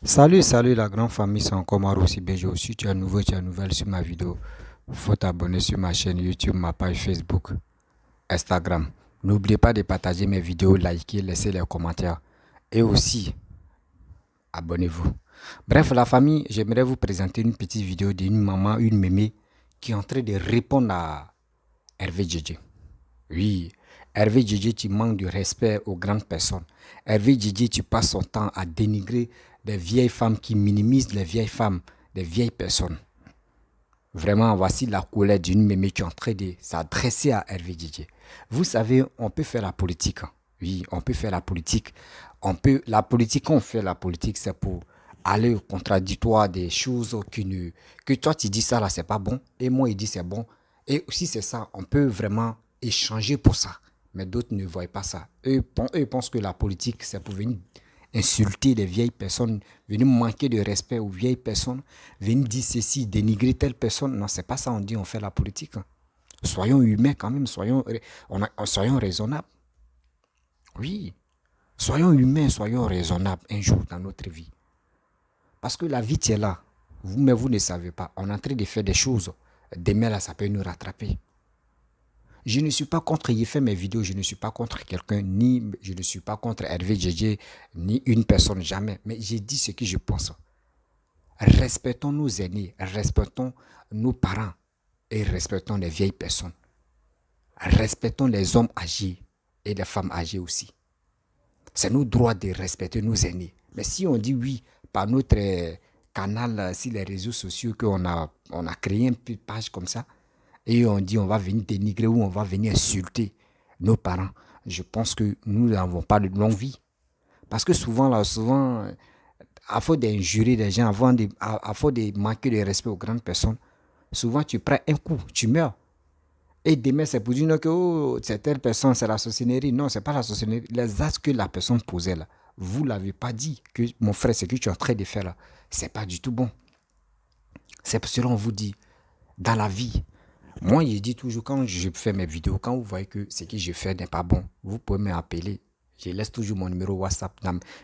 Salut la grande famille, c'est encore Maro aussi Béjo. Si tu es nouveau, tu es nouvelle sur ma vidéo, faut t'abonner sur ma chaîne YouTube, ma page Facebook, Instagram. N'oubliez pas de partager mes vidéos, liker, laisser les commentaires et aussi abonnez-vous. Bref, la famille, j'aimerais vous présenter une petite vidéo d'une maman, une mémé qui est en train de répondre à Hervé Djedje. Oui, Hervé Djedje, tu manques de respect aux grandes personnes. Hervé Djedje, tu passes son temps à dénigrer des vieilles femmes qui minimisent les vieilles femmes, des vieilles personnes. Vraiment, voici la colère d'une mémé qui est en train de s'adresser à Hervé Djedje. Vous savez, on peut faire la politique. Oui, on peut faire la politique. La politique, quand on fait la politique, c'est pour aller au contradictoire des choses que toi tu dis ça là, c'est pas bon, et moi il dit c'est bon. Et aussi c'est ça, on peut vraiment échanger pour ça. Mais d'autres ne voient pas ça. Eux pensent que la politique, c'est pour venir insulter les vieilles personnes, venir manquer de respect aux vieilles personnes, venir dire ceci, dénigrer telle personne. Non, c'est pas ça, on dit, on fait la politique. Soyons humains quand même, soyons raisonnables. Oui, soyons humains, soyons raisonnables un jour dans notre vie. Parce que la vie, tu es là. Mais vous ne savez pas. On est en train de faire des choses. Demain, là, ça peut nous rattraper. Je ne suis pas contre, il fait mes vidéos, je ne suis pas contre quelqu'un, ni je ne suis pas contre Hervé Djedje, ni une personne, jamais. Mais j'ai dit ce que je pense. Respectons nos aînés, respectons nos parents et respectons les vieilles personnes. Respectons les hommes âgés et les femmes âgées aussi. C'est notre droit de respecter nos aînés. Mais si on dit oui, par notre canal sur les réseaux sociaux, on a créé une petite page comme ça, et on dit on va venir dénigrer ou on va venir insulter nos parents, je pense que nous n'avons pas de longue vie. Parce que souvent, à faute d'injurer les gens, à faute de manquer de respect aux grandes personnes, souvent tu prends un coup, tu meurs. Et demain, c'est pour dire que oh, c'est telle personne, c'est la sorcellerie. Non, c'est pas la sorcellerie. Les actes que la personne posait là, vous ne l'avez pas dit que mon frère, ce que tu es en train de faire là, c'est pas du tout bon. C'est pour cela qu'on vous dit, dans la vie, moi, je dis toujours, quand je fais mes vidéos, quand vous voyez que ce que je fais n'est pas bon, vous pouvez m'appeler. Je laisse toujours mon numéro WhatsApp.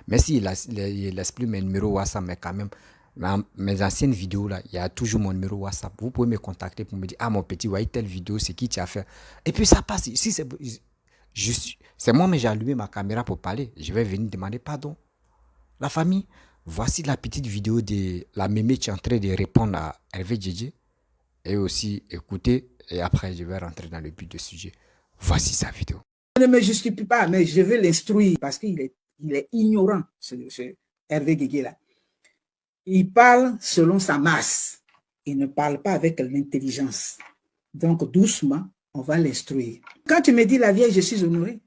Mais s'il ne laisse plus mes numéros WhatsApp, mais quand même, dans mes anciennes vidéos, là, il y a toujours mon numéro WhatsApp. Vous pouvez me contacter pour me dire, ah mon petit, voyez telle vidéo, c'est qui tu as fait. Et puis ça passe. Si c'est moi, mais j'ai allumé ma caméra pour parler. Je vais venir demander pardon. La famille, voici la petite vidéo de la mémé qui est en train de répondre à Hervé Djedje et aussi écouter et après je vais rentrer dans le but du sujet. Voici sa vidéo. Je ne me justifie pas, mais je vais l'instruire parce qu'il est ignorant, ce Hervé Guégué là. Il parle selon sa masse. Il ne parle pas avec l'intelligence. Donc, doucement, on va l'instruire. Quand tu me dis la vieille, je suis honoré.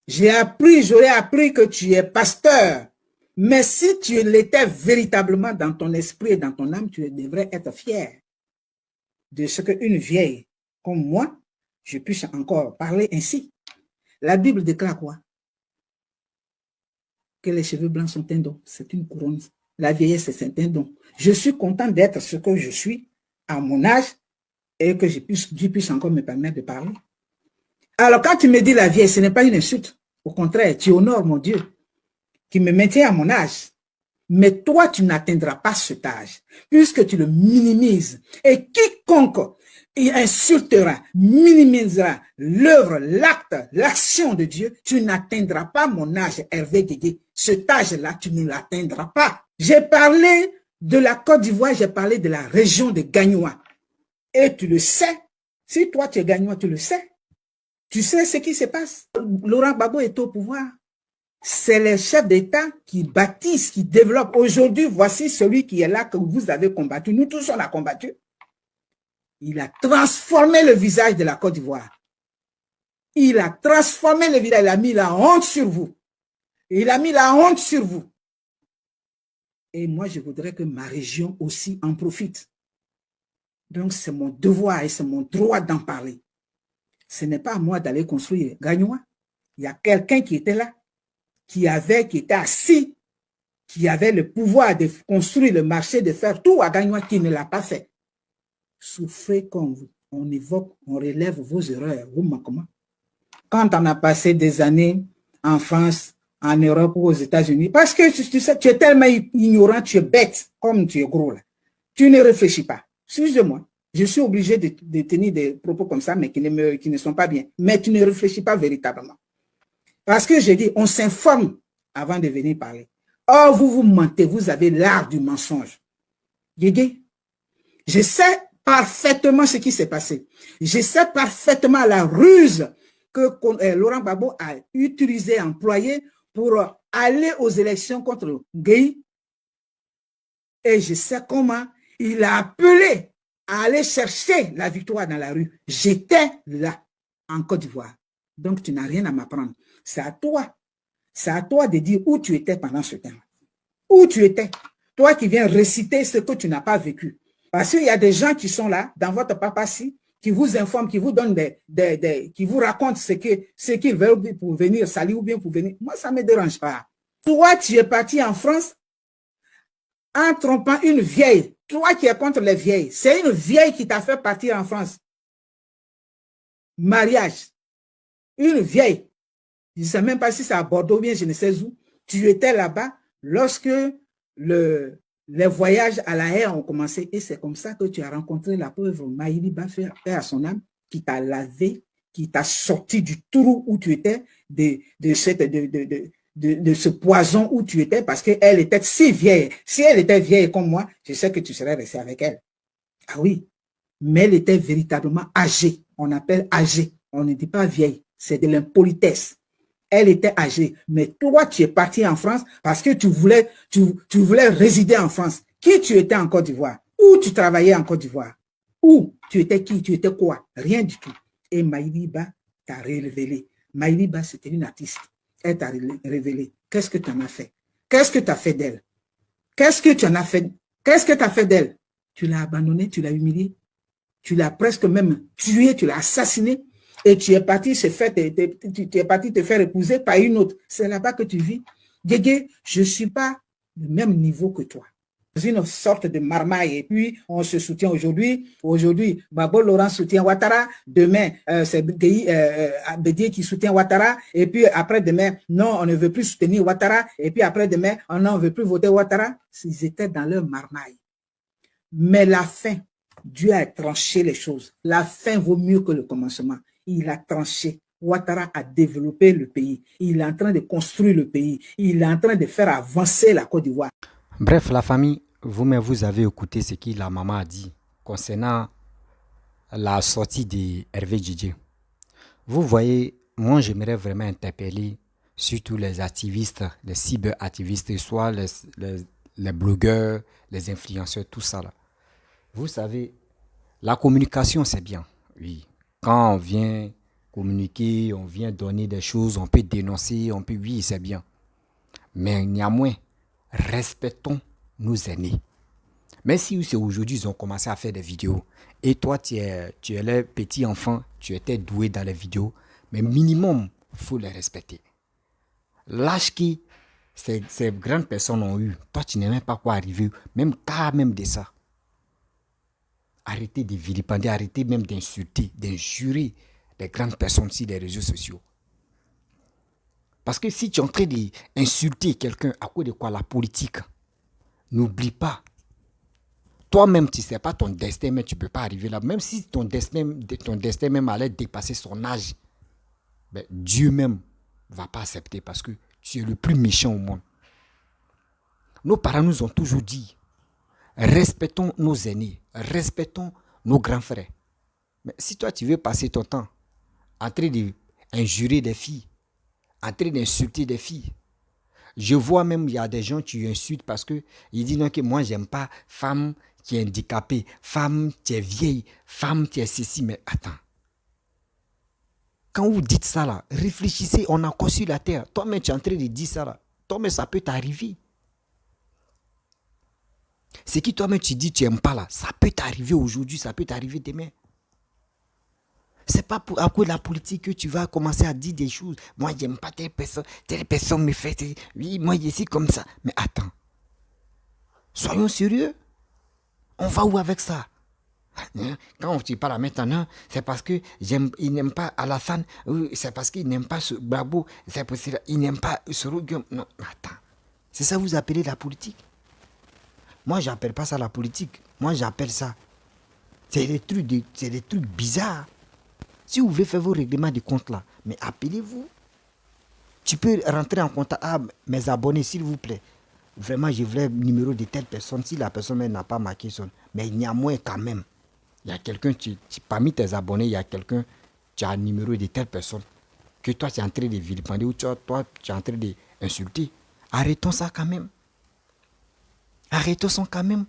J'aurais appris que tu es pasteur. Mais si tu l'étais véritablement dans ton esprit et dans ton âme, tu devrais être fier de ce qu'une vieille comme moi, je puisse encore parler ainsi. La Bible déclare quoi? Que les cheveux blancs sont un don. C'est une couronne. La vieillesse, c'est un don. Je suis content d'être ce que je suis à mon âge et que Dieu puisse encore me permettre de parler. Alors, quand tu me dis la vieille, ce n'est pas une insulte. Au contraire, tu honores mon Dieu qui me maintient à mon âge. Mais toi, tu n'atteindras pas cet âge puisque tu le minimises. Et quiconque insultera, minimisera l'œuvre, l'acte, l'action de Dieu, tu n'atteindras pas mon âge, Hervé Guégué. Cet âge-là, tu ne l'atteindras pas. J'ai parlé de la Côte d'Ivoire, j'ai parlé de la région de Gagnoa. Et tu le sais. Si toi, tu es Gagnoa, tu le sais. Tu sais ce qui se passe. Laurent Gbagbo est au pouvoir. C'est les chefs d'État qui bâtissent, qui développent. Aujourd'hui, voici celui qui est là que vous avez combattu. Nous tous, on a combattu. Il a transformé le visage de la Côte d'Ivoire. Il a transformé le visage. Il a mis la honte sur vous. Il a mis la honte sur vous. Et moi, je voudrais que ma région aussi en profite. Donc, c'est mon devoir et c'est mon droit d'en parler. Ce n'est pas à moi d'aller construire Gagnois. Il y a quelqu'un qui était là, qui était assis, qui avait le pouvoir de construire le marché, de faire tout à Gagnois, qui ne l'a pas fait. Souffrez comme vous. On évoque, on relève vos erreurs, vos manquements. Quand on a passé des années en France, en Europe ou aux États-Unis. Parce que tu sais, tu es tellement ignorant, tu es bête, comme tu es gros là. Tu ne réfléchis pas. Excusez-moi. Je suis obligé de tenir des propos comme ça, mais qui ne sont pas bien. Mais tu ne réfléchis pas véritablement. Parce que j'ai dit, on s'informe avant de venir parler. Or, vous mentez, vous avez l'art du mensonge. Guégué, je sais parfaitement ce qui s'est passé. Je sais parfaitement la ruse que Laurent Gbagbo a utilisée, employée pour aller aux élections contre Gueye. Et je sais comment il a appelé à aller chercher la victoire dans la rue. J'étais là, en Côte d'Ivoire. Donc, tu n'as rien à m'apprendre. C'est à toi. C'est à toi de dire où tu étais pendant ce temps. Où tu étais. Toi qui viens réciter ce que tu n'as pas vécu. Parce qu'il y a des gens qui sont là, dans votre papatie, qui vous informent, qui vous donnent qui vous racontent ce qu'ils veulent pour venir salir ou bien pour venir. Moi, ça ne me dérange pas. Toi, tu es parti en France en trompant une vieille. Toi qui es contre les vieilles. C'est une vieille qui t'a fait partir en France. Mariage. Une vieille. Je ne sais même pas si c'est à Bordeaux ou bien je ne sais où. Tu étais là-bas lorsque les voyages à la haie ont commencé. Et c'est comme ça que tu as rencontré la pauvre Maïli Bafé, paix à son âme, qui t'a lavé, qui t'a sorti du trou où tu étais, de ce poison où tu étais, parce qu'elle était si vieille. Si elle était vieille comme moi, je sais que tu serais resté avec elle. Ah oui, mais elle était véritablement âgée. On appelle âgée. On ne dit pas vieille. C'est de l'impolitesse. Elle était âgée. Mais toi, tu es parti en France parce que tu voulais résider en France. Qui tu étais en Côte d'Ivoire? Où tu travaillais en Côte d'Ivoire? Où? Tu étais qui? Tu étais quoi? Rien du tout. Et Maïliba t'a révélé. Maïliba, c'était une artiste. Elle t'a révélé. Qu'est-ce que tu en as fait? Qu'est-ce que tu as fait d'elle? Qu'est-ce que tu en as fait? Qu'est-ce que tu as fait d'elle? Tu l'as abandonnée, tu l'as humiliée. Tu l'as presque même tuée, tu l'as assassinée. Et tu es parti tu es parti te faire épouser par une autre. C'est là-bas que tu vis. Guégué, je ne suis pas du même niveau que toi. C'est une sorte de marmaille. Et puis, on se soutient aujourd'hui. Aujourd'hui, Gbagbo Laurent soutient Ouattara. Demain, c'est Bédié qui soutient Ouattara. Et puis, après-demain, non, on ne veut plus soutenir Ouattara. Et puis, après-demain, non, on ne veut plus voter Ouattara. Ils étaient dans leur marmaille. Mais la fin, Dieu a tranché les choses. La fin vaut mieux que le commencement. Il a tranché. Ouattara a développé le pays. Il est en train de construire le pays. Il est en train de faire avancer la Côte d'Ivoire. Bref, la famille, vous-même, vous avez écouté ce que la maman a dit concernant la sortie de Hervé Djidje. Vous voyez, moi, j'aimerais vraiment interpeller surtout les activistes, les cyberactivistes, soit les blogueurs, les influenceurs, tout ça là. Vous savez, la communication, c'est bien, oui. Quand on vient communiquer, on vient donner des choses, on peut dénoncer, oui, c'est bien. Mais néanmoins, respectons nos aînés. Même si c'est aujourd'hui, ils ont commencé à faire des vidéos. Et toi, tu es le petit enfant, tu étais doué dans les vidéos. Mais minimum, il faut les respecter. L'âge que ces grandes personnes ont eu, toi, tu n'es même pas quoi arriver, même cas même de ça. Arrêtez de vilipender, arrêtez même d'insulter, d'injurer les grandes personnes sur les réseaux sociaux. Parce que si tu es en train d'insulter quelqu'un à cause de quoi la politique, n'oublie pas. Toi-même, tu ne sais pas ton destin, mais tu ne peux pas arriver là. Même si ton destin même allait dépasser son âge, ben, Dieu même ne va pas accepter parce que tu es le plus méchant au monde. Nos parents nous ont toujours dit, respectons nos aînés, respectons nos grands frères. Mais si toi, tu veux passer ton temps en train d'injurer des filles, en train d'insulter des filles, je vois même, il y a des gens qui insultent parce qu'ils disent non, que moi, j'aime pas femme qui est handicapée, femme qui est vieille, femme qui est ceci. Mais attends. Quand vous dites ça là, réfléchissez, on a conçu la terre. Toi-même, tu es en train de dire ça là. Toi-même, ça peut t'arriver. Ce qui toi-même, tu dis, tu n'aimes pas là, ça peut t'arriver aujourd'hui, ça peut t'arriver demain. C'est pas à cause de la politique que tu vas commencer à dire des choses. Moi, j'aime pas telle personne me fait. Oui, moi, je suis comme ça. Mais attends. Soyons sérieux. On va où avec ça? Quand tu parles maintenant, c'est parce qu'il n'aime pas Alassane, c'est parce qu'il n'aime pas ce Gbagbo, c'est parce qu'il n'aime pas ce Roguium. Non, attends. C'est ça que vous appelez la politique? Moi, j'appelle pas ça la politique. Moi, j'appelle ça. C'est des trucs bizarres. Si vous voulez faire vos règlements de compte là, mais appelez-vous. Tu peux rentrer en contact. Ah, mes abonnés, s'il vous plaît. Vraiment, je voulais le numéro de telle personne. Si la personne même n'a pas marqué son. Mais il y a moins quand même. Il y a quelqu'un, parmi tes abonnés, il y a quelqu'un, tu as le numéro de telle personne. Que toi, tu es en train de vilipender ou toi, tu es en train d'insulter. Arrêtons ça quand même. Arrêtons ça quand même.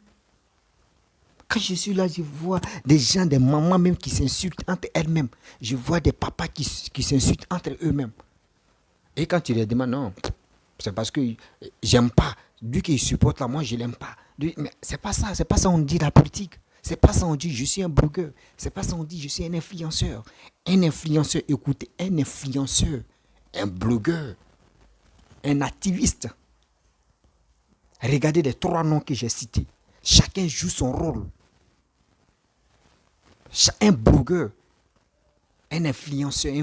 Quand je suis là, je vois des gens, des mamans même qui s'insultent entre elles-mêmes. Je vois des papas qui s'insultent entre eux-mêmes. Et quand tu les demandes, non, c'est parce que j'aime pas. Lui qui supporte là, moi je l'aime pas. Mais c'est pas ça on dit la politique. C'est pas ça on dit je suis un blogueur. C'est pas ça on dit je suis un influenceur. Un influenceur, écoutez, un influenceur, un blogueur, un activiste. Regardez les 3 noms que j'ai cités. Chacun joue son rôle. Un blogueur, un influenceur,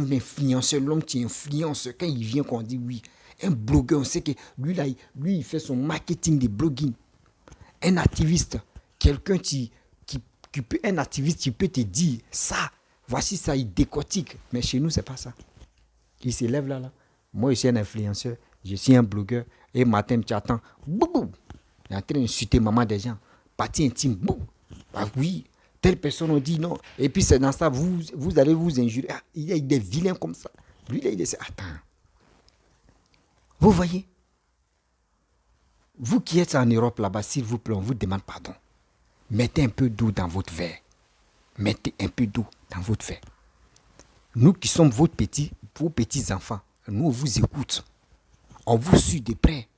l'homme qui influence, quand il vient qu'on dit oui. Un blogueur, on sait que lui, il fait son marketing de blogging. Un activiste, quelqu'un un activiste qui peut te dire ça, voici ça, il décortique. Mais chez nous, c'est pas ça. Il se lève là. Moi, je suis un influenceur, je suis un blogueur, et matin, tu attends, boum, il est en train d'insulter maman des gens. Partie intime, boum. Ah oui, telle personne on dit non. Et puis c'est dans ça, vous allez vous injurer. Ah, il y a des vilains comme ça. Lui, là, il dit, attends. Vous voyez? Vous qui êtes en Europe là-bas, s'il vous plaît, on vous demande pardon. Mettez un peu d'eau dans votre verre. Mettez un peu d'eau dans votre verre. Nous qui sommes vos petits-enfants, nous on vous écoute. On vous suit de près.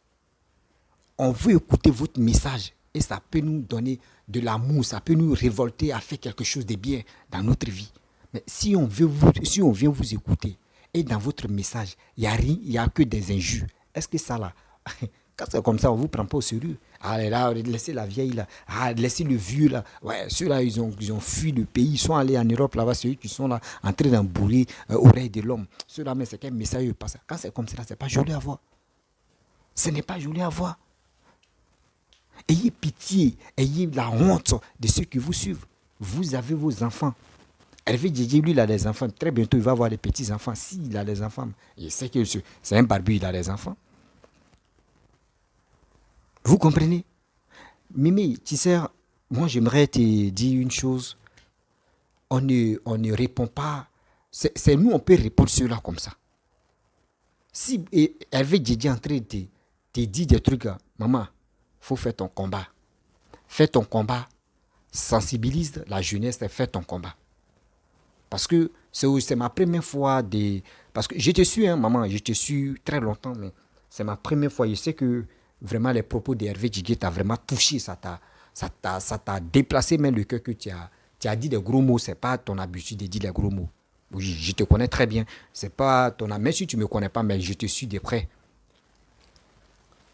On veut écouter votre message. Et ça peut nous donner de l'amour, ça peut nous révolter à faire quelque chose de bien dans notre vie. Mais si on vient vous écouter, et dans votre message, il n'y a que des injures, est-ce que ça là, quand c'est comme ça, on ne vous prend pas au sérieux? Ah là, laissez la vieille là, laissez le vieux là. Ouais, ceux-là, ils ont fui le pays, ils sont allés en Europe là-bas, ceux qui sont là, en train d'embourer oreilles de l'homme. Ceux-là, mais c'est qu'un message passe. Quand c'est comme ça, ce n'est pas joli à voir. Ce n'est pas joli à voir. Ayez pitié, ayez la honte de ceux qui vous suivent. Vous avez vos enfants. Hervé Djedje, lui, il a des enfants. Très bientôt, il va avoir des petits-enfants. S'il a des enfants, il sait que c'est un barbu, il a des enfants. Vous comprenez? Mimi, tu sais, moi, j'aimerais te dire une chose. On ne répond pas. C'est nous, on peut répondre cela comme ça. Si Hervé Djedje est en train de te dire des trucs, maman, il faut faire ton combat. Fais ton combat. Sensibilise la jeunesse et fais ton combat. Parce que c'est ma première fois parce que je te suis, hein, maman, je te suis très longtemps, mais c'est ma première fois. Je sais que vraiment les propos d'Hervé Djedje t'ont vraiment touché, ça t'a déplacé même le cœur que tu as dit des gros mots. C'est pas ton habitude de dire des gros mots. Oui, je te connais très bien. C'est pas ton même si tu me connais pas, mais je te suis de près.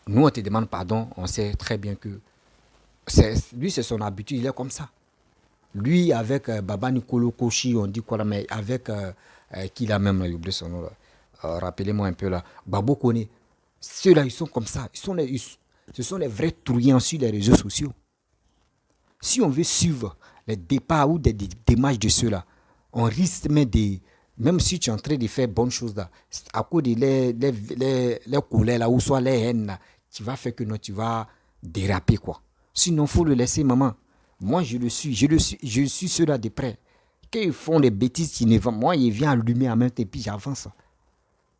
Nous, on te demande pardon, on sait très bien que lui, c'est son habitude, il est comme ça. Lui, avec Baba Nicolo Koshi, on dit quoi là, mais avec qui là même, j'ai oublié son nom là. Rappelez-moi un peu là. Babo Kone. Ceux-là, ils sont comme ça. Ce sont les vrais truands sur les réseaux sociaux. Si on veut suivre les départs ou des démarches de ceux-là, on risque même si tu es en train de faire bonnes choses là, à cause de les colères là, ou soit les haines là, tu vas faire que non, tu vas déraper quoi. Sinon, il faut le laisser, maman. Moi, je suis ceux-là de près. Quand ils font des bêtises, moi, ils viennent allumer en même temps et puis j'avance.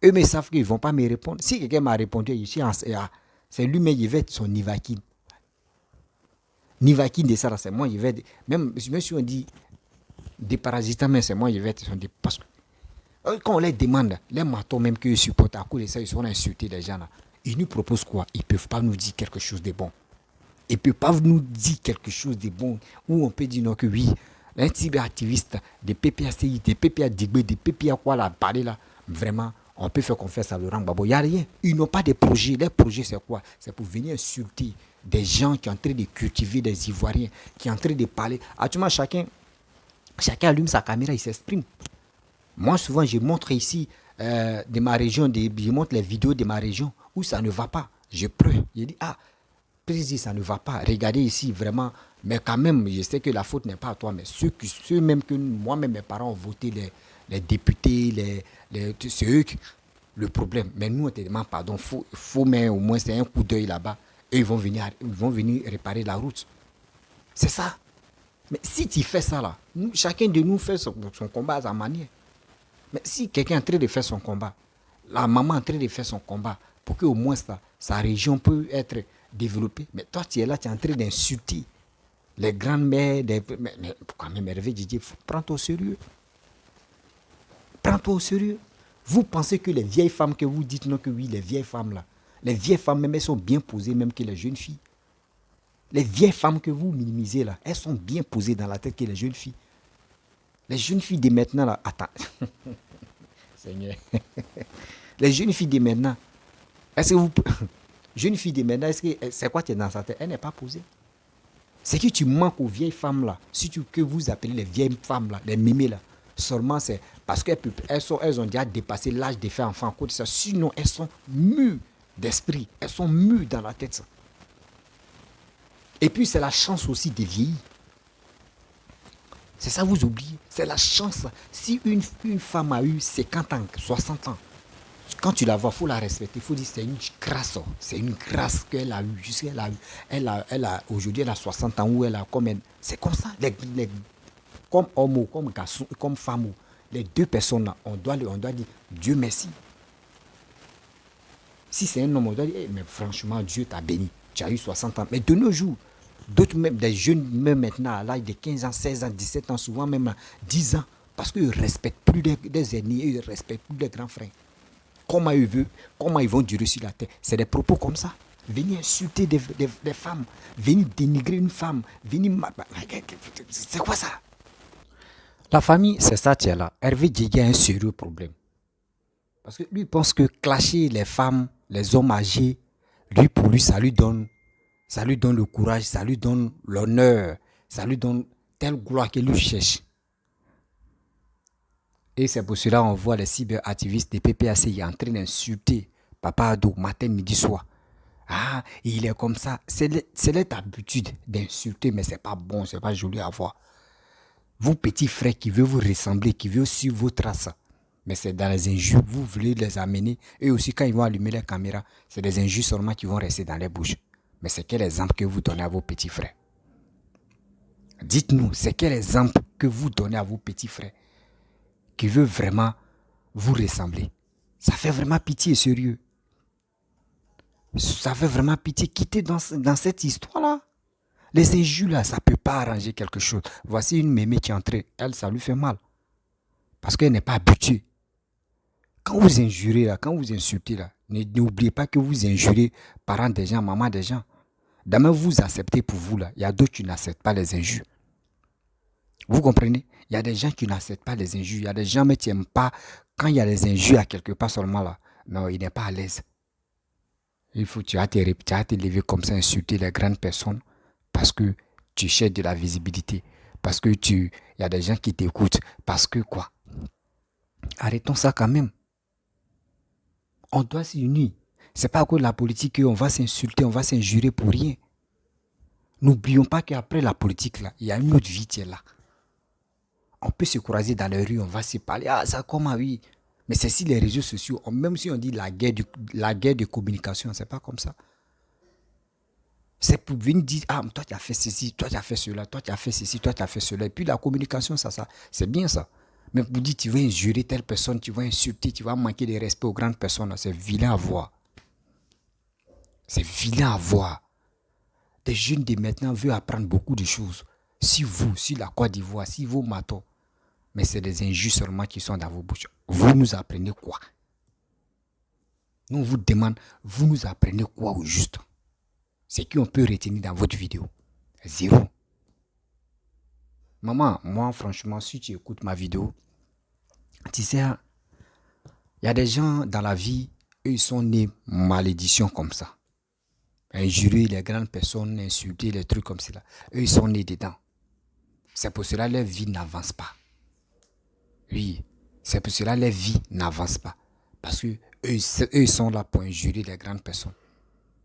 Eux, mais ils savent qu'ils ne vont pas me répondre. Si quelqu'un m'a répondu, c'est lui, mais il va être son Nivakine. Nivakine de ça, c'est moi, il va être. Même si on dit des parasites, mais c'est moi, il va être son. Parce que quand on les demande, les matons, même qu'ils supportent à cause de ça, ils sont insultés, les gens là. Ils nous proposent quoi? Ils ne peuvent pas nous dire quelque chose de bon. Ils ne peuvent pas nous dire quelque chose de bon où on peut dire non que oui, un type activiste, des PPACI, des PPA Digbe, des PPA quoi là, parler là, vraiment, on peut faire confiance à Laurent Gbagbo. Il n'y a rien. Ils n'ont pas de projet. Les projets, c'est quoi? C'est pour venir insulter des gens qui sont en train de cultiver des Ivoiriens, qui sont en train de parler. Actuellement, chacun, Chacun allume sa caméra, il s'exprime. Moi, souvent, je montre ici de ma région, je montre les vidéos de ma région où ça ne va pas. Je pleure. Je dis, ah, président, ça ne va pas. Regardez ici, vraiment. Mais quand même, je sais que la faute n'est pas à toi. Mais ceux même que moi-même, mes parents ont voté, les députés, c'est eux qui le problème. Mais nous, on te demande pardon. Faut mais au moins c'est un coup d'œil là-bas. Et ils vont venir réparer la route. C'est ça. Mais si tu fais ça là, chacun de nous fait son combat à sa manière. Mais si quelqu'un est en train de faire son combat, la maman est en train de faire son combat, pour qu'au moins sa région peut être développée, mais toi tu es là, tu es en train d'insulter les grandes-mères, mais quand même Hervé Didier, prends-toi au sérieux. Prends-toi au sérieux. Vous pensez que les vieilles femmes que vous dites non, que oui, les vieilles femmes là, les vieilles femmes même, elles sont bien posées même que les jeunes filles. Les vieilles femmes que vous minimisez là, elles sont bien posées dans la tête que les jeunes filles. Les jeunes filles de maintenant là, attends. Seigneur. Les jeunes filles de maintenant, est-ce que vous... Jeune fille de maintenant, c'est quoi tu es dans sa tête? Elle n'est pas posée. C'est que tu manques aux vieilles femmes là, que vous appelez les vieilles femmes là, les mémés là. Seulement c'est parce qu'elles ont déjà dépassé l'âge de faire enfant. Sinon elles sont mûres d'esprit, elles sont mûres dans la tête. Ça. Et puis c'est la chance aussi de vieillir. C'est ça vous oubliez. C'est la chance. Si une femme a eu 50 ans, 60 ans, quand tu la vois, il faut la respecter. Il faut dire que c'est une grâce. C'est une grâce qu'elle a eue. Aujourd'hui, elle a 60 ans ou elle a combien. C'est comme ça. Comme homme, comme garçon, comme femme. Les deux personnes là, on doit dire Dieu merci. Si c'est un homme, on doit dire, mais franchement, Dieu t'a béni. Tu as eu 60 ans. Mais de nos jours, d'autres même, des jeunes, même maintenant, à l'âge de 15 ans, 16 ans, 17 ans, souvent même à 10 ans, parce qu'ils ne respectent plus des aînés, ils ne respectent plus des grands frères. Comment ils vont durer sur la terre? C'est des propos comme ça. Venir insulter des femmes, venir dénigrer une femme, c'est quoi ça? La famille, c'est ça, tiens là. Hervé Didier a un sérieux problème. Parce que lui pense que clasher les femmes, les hommes âgés, pour lui, ça lui donne le courage, ça lui donne l'honneur, ça lui donne telle gloire qu'il lui cherche. Et c'est pour cela qu'on voit les cyberactivistes des PPAC en train d'insulter Papa Ado matin, midi, soir. Ah, il est comme ça. C'est leur habitude d'insulter, mais c'est pas bon, c'est pas joli à voir. Vous petits frères qui veulent vous ressembler, qui veulent suivre vos traces, mais c'est dans les injures, vous voulez les amener. Eux aussi, quand ils vont allumer les caméras, c'est des injures seulement qui vont rester dans les bouches. Mais c'est quel exemple que vous donnez à vos petits frères? Dites-nous, c'est quel exemple que vous donnez à vos petits frères qui veut vraiment vous ressembler? Ça fait vraiment pitié, sérieux. Ça fait vraiment pitié. Quittez dans cette histoire-là. Les injures, là, ça ne peut pas arranger quelque chose. Voici une mémé qui est entrée. Elle, ça lui fait mal. Parce qu'elle n'est pas habituée. Quand vous injurez, là, quand vous insultez, là, n'oubliez pas que vous injurez parents des gens, maman des gens. Demain, vous acceptez pour vous, là. Il y a d'autres qui n'acceptent pas les injures. Vous comprenez? Il y a des gens qui n'acceptent pas les injures. Il y a des gens qui n'aiment pas quand il y a les injures à quelque part seulement là. Non, il n'est pas à l'aise. Tu vas te lever comme ça, insulter les grandes personnes parce que tu cherches de la visibilité. Parce que il y a des gens qui t'écoutent. Parce que quoi? Arrêtons ça quand même. On doit s'unir. C'est pas que la politique, on va s'insulter, on va s'injurer pour rien. N'oublions pas qu'après la politique, là, il y a une autre vie qui est là. On peut se croiser dans les rues, on va se parler. Ah, ça comment, oui. Mais c'est si les réseaux sociaux, même si on dit la guerre de communication, c'est pas comme ça. C'est pour venir dire, ah, toi tu as fait ceci, toi tu as fait cela, toi tu as fait ceci, toi tu as fait cela. Et puis la communication, ça c'est bien ça. Mais pour dire, tu vas injurer telle personne, tu vas insulter, tu vas manquer de respect aux grandes personnes, c'est vilain à voir. C'est vilain à voir. Des jeunes de maintenant veulent apprendre beaucoup de choses. Si la Côte d'Ivoire, si vos matons, mais c'est des injures seulement qui sont dans vos bouches. Vous nous apprenez quoi? Nous, on vous demande, vous nous apprenez quoi au juste? C'est qu'on peut retenir dans votre vidéo. Zéro. Maman, moi, franchement, si tu écoutes ma vidéo, tu sais, il y a des gens dans la vie, eux, ils sont nés malédiction comme ça. Injurer les grandes personnes, insulter les trucs comme cela. Eux, ils sont nés dedans. C'est pour cela que leur vie n'avance pas. Oui, c'est pour cela que leur vie n'avance pas. Parce que eux sont là pour injurer les grandes personnes.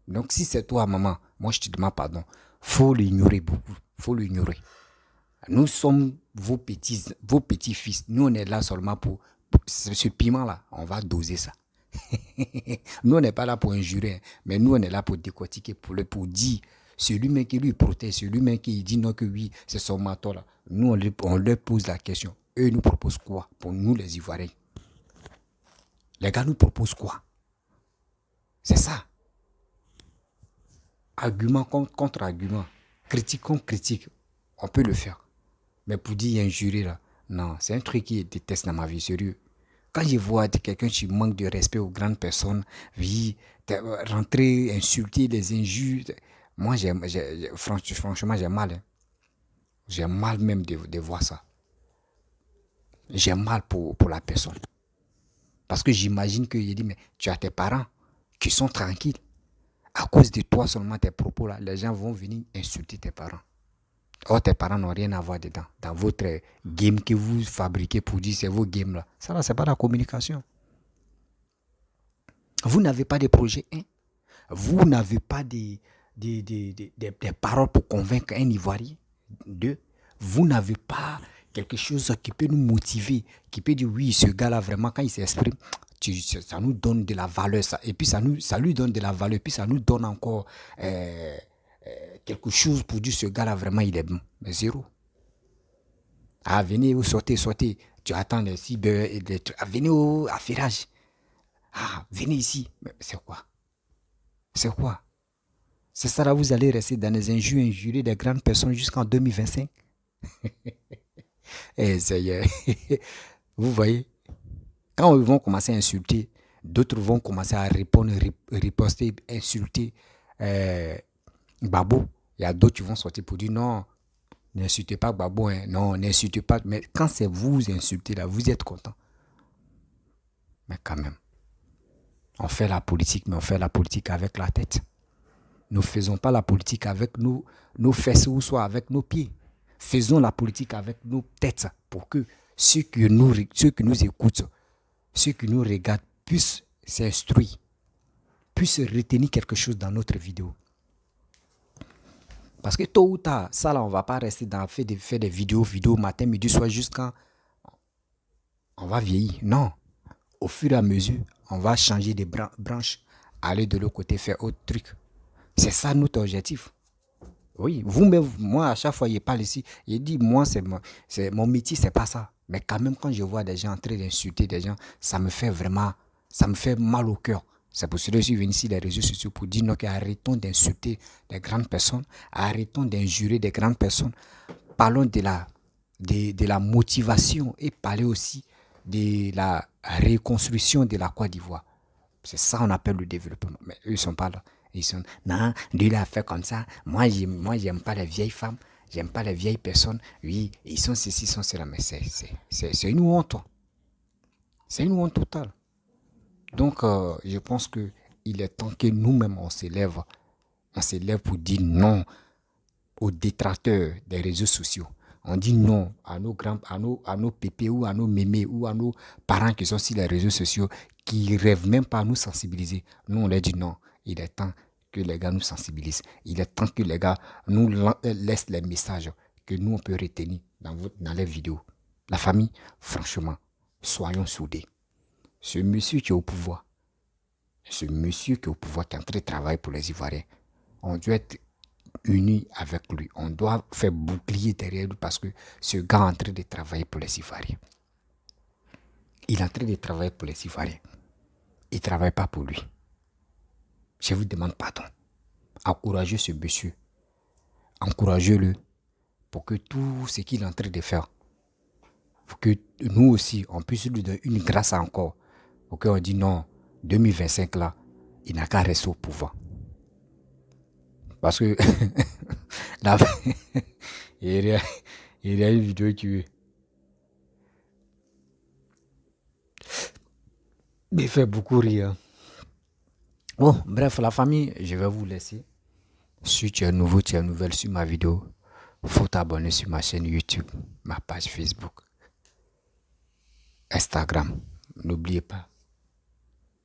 Donc si c'est toi, maman, moi je te demande pardon. Faut l'ignorer beaucoup. Faut l'ignorer. Nous sommes vos petits-fils. Nous, on est là seulement pour ce piment-là. On va doser ça. Nous, on n'est pas là pour injurer, mais nous, on est là pour décortiquer, pour dire, celui-même qui lui protège, celui-même qui dit non, que oui, c'est son mentor là. Nous, on leur pose la question. Eux nous proposent quoi pour nous, les Ivoiriens? Les gars nous proposent quoi? C'est ça. Argument contre argument. Critique contre critique. On peut le faire. Mais pour dire injurer là, non, c'est un truc qui déteste dans ma vie, sérieux. Quand je vois quelqu'un qui manque de respect aux grandes personnes, rentrer, insulter, les injures, moi, franchement, j'ai mal. Hein. J'ai mal même de voir ça. J'ai mal pour la personne. Parce que j'imagine que, dit, mais tu as tes parents qui sont tranquilles. À cause de toi seulement, tes propos là, les gens vont venir insulter tes parents. Or, tes parents n'ont rien à voir dedans. Dans votre game que vous fabriquez pour dire c'est vos games là. Ça là, c'est pas la communication. Vous n'avez pas de projet 1. Vous n'avez pas des paroles pour convaincre un Ivoirien. 2. Vous n'avez pas quelque chose qui peut nous motiver, qui peut dire oui, ce gars-là, vraiment, quand il s'exprime, ça nous donne de la valeur. Ça, et puis, ça lui donne de la valeur. Et puis, ça nous donne encore quelque chose pour dire ce gars-là, vraiment, il est bon. Mais zéro. Ah, venez, sortez. Tu attends les cyber, venez au affairage. Ah, venez ici. Mais c'est quoi? C'est quoi? C'est ça là, vous allez rester dans les injures, injurer des grandes personnes jusqu'en 2025? Eh, ça y est. Vous voyez? Quand ils vont commencer à insulter, d'autres vont commencer à répondre, riposter, insulter Babo. Il y a d'autres qui vont sortir pour dire non, n'insultez pas Babo, hein. Non, n'insultez pas. Mais quand c'est vous insultez là, vous êtes content. Mais quand même, on fait la politique, mais on fait la politique avec la tête. Nous ne faisons pas la politique avec nos fesses ou soit avec nos pieds. Faisons la politique avec nos têtes pour que ceux qui nous écoutent, ceux qui nous regardent puissent s'instruire, puissent retenir quelque chose dans notre vidéo. Parce que tôt ou tard, ça là, on ne va pas rester dans faire des vidéos matin, midi, soir, jusqu'à on va vieillir. Non. Au fur et à mesure, on va changer des branches, aller de l'autre côté, faire autre truc. C'est ça notre objectif. Oui, vous-même, moi, à chaque fois, il parle ici, il dit, moi, mon métier, c'est pas ça. Mais quand même, quand je vois des gens en train d'insulter des gens, ça me fait mal au cœur. C'est pour cela que je suis venu ici, les réseaux sociaux, pour dire, non, arrêtons d'insulter des grandes personnes, arrêtons d'injurer des grandes personnes. Parlons de la motivation et parlons aussi de la reconstruction de la Côte d'Ivoire. C'est ça qu'on appelle le développement. Mais eux, ils ne sont pas là. Ils sont, non, lui, il a fait comme ça. Moi, j'aime pas les vieilles femmes. J'aime pas les vieilles personnes. Oui, ils sont ceci, ils sont cela. Mais c'est une honte. C'est une honte totale. Donc, je pense qu'il est temps que nous-mêmes, on s'élève. On s'élève pour dire non aux détracteurs des réseaux sociaux. On dit non à nos pépés ou à nos mémés ou à nos parents qui sont sur les réseaux sociaux qui ne rêvent même pas à nous sensibiliser. Nous, on leur dit non. Il est temps que les gars nous sensibilisent. Il est temps que les gars nous laissent les messages que nous, on peut retenir dans les vidéos. La famille, franchement, soyons soudés. Ce monsieur qui est au pouvoir, qui est en train de travailler pour les Ivoiriens, on doit être unis avec lui. On doit faire bouclier derrière lui parce que ce gars est en train de travailler pour les Ivoiriens. Il est en train de travailler pour les Ivoiriens. Il ne travaille pas pour lui. Je vous demande pardon. Encouragez ce monsieur. Encouragez-le pour que tout ce qu'il est en train de faire, pour que nous aussi, on puisse lui donner une grâce encore. Pour qu'on dise non, 2025 là, il n'a qu'à rester au pouvoir. Parce que là, il y a une vidéo qui me fait beaucoup rire. Bon, bref, la famille, je vais vous laisser. Si tu es nouveau, tu es nouvelle sur ma vidéo, faut t'abonner sur ma chaîne YouTube, ma page Facebook, Instagram. N'oubliez pas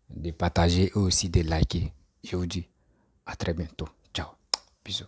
de partager et aussi de liker. Je vous dis à très bientôt. Ciao. Bisous.